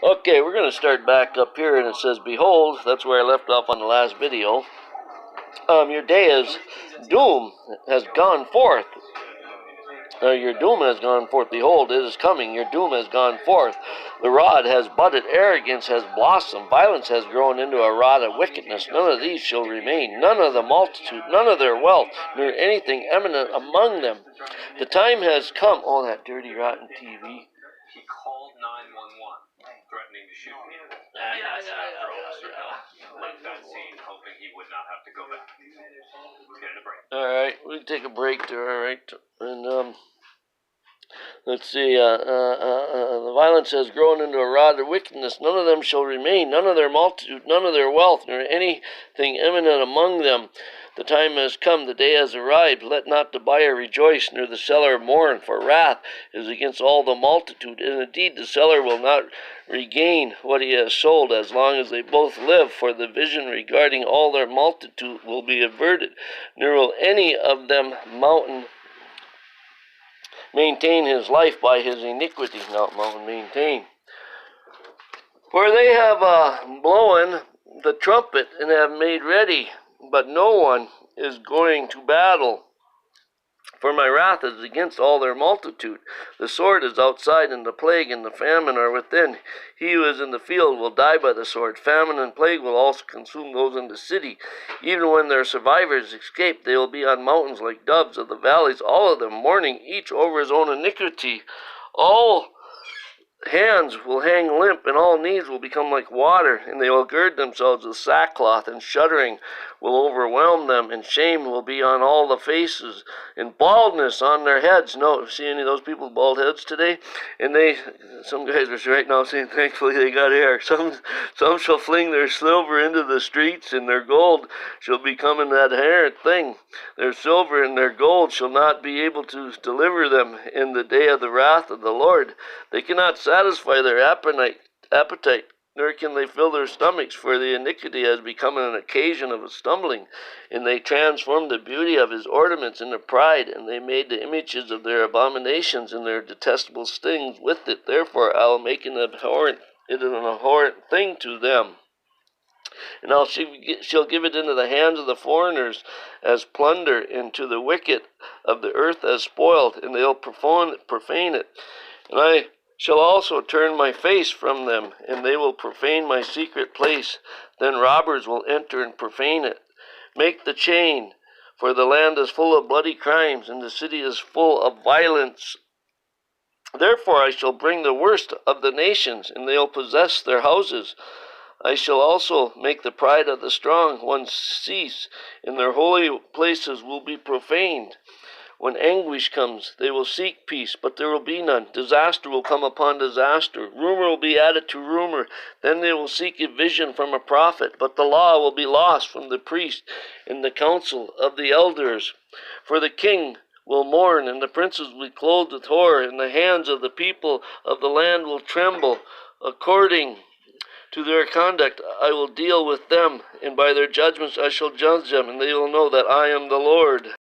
Okay, we're going to start back up here, and it says, "Behold," that's where I left off on the last video. Your day is doom has gone forth. Your doom has gone forth. Behold, it is coming. Your doom has gone forth. The rod has budded. Arrogance has blossomed. Violence has grown into a rod of wickedness. None of these shall remain. None of the multitude. None of their wealth, nor anything eminent among them. The time has come. Oh, that dirty, rotten TV. He called 911, threatening to shoot me. Left that scene, hoping he would not have to go back. Let's get a break. All right, we'll take a break there. All right, and let's see. The violence has grown into a rod of wickedness. None of them shall remain. None of their multitude. None of their wealth, nor anything eminent among them. The time has come, the day has arrived. Let not the buyer rejoice, nor the seller mourn, for wrath is against all the multitude. And indeed the seller will not regain what he has sold as long as they both live, for the vision regarding all their multitude will be averted, nor will any of them maintain his life by his iniquity. Not maintain. For they have blown the trumpet and have made ready, but no one is going to battle. For my wrath is against all their multitude. The sword is outside, and the plague and the famine are within. He who is in the field will die by the sword. Famine and plague will also consume those in the city. Even when their survivors escape, they will be on mountains like doves of the valleys, all of them mourning, each over his own iniquity. All hands will hang limp, and all knees will become like water, and they will gird themselves with sackcloth, and shuddering will overwhelm them, and shame will be on all the faces, and baldness on their heads. No, see any of those people with bald heads today? And some guys are right now saying, thankfully they got hair. Some shall fling their silver into the streets, and their gold shall become an adherent thing. Their silver and their gold shall not be able to deliver them in the day of the wrath of the Lord. They cannot satisfy their appetite, nor can they fill their stomachs, for the iniquity has become an occasion of a stumbling, and they transformed the beauty of his ornaments into pride, and they made the images of their abominations and their detestable things with it. Therefore I will make it an abhorrent thing to them. And she'll give it into the hands of the foreigners as plunder, and to the wicked of the earth as spoiled, and they'll profane it. And I shall also turn my face from them, and they will profane my secret place. Then robbers will enter and profane it. Make the chain, for the land is full of bloody crimes, and the city is full of violence. Therefore I shall bring the worst of the nations, and they'll possess their houses. I shall also make the pride of the strong ones cease, and their holy places will be profaned. When anguish comes, they will seek peace, but there will be none. Disaster will come upon disaster. Rumor will be added to rumor. Then they will seek a vision from a prophet, but the law will be lost from the priest and the council of the elders. For the king will mourn, and the princes will be clothed with horror, and the hands of the people of the land will tremble. According to their conduct I will deal with them, and by their judgments I shall judge them, and they will know that I am the Lord.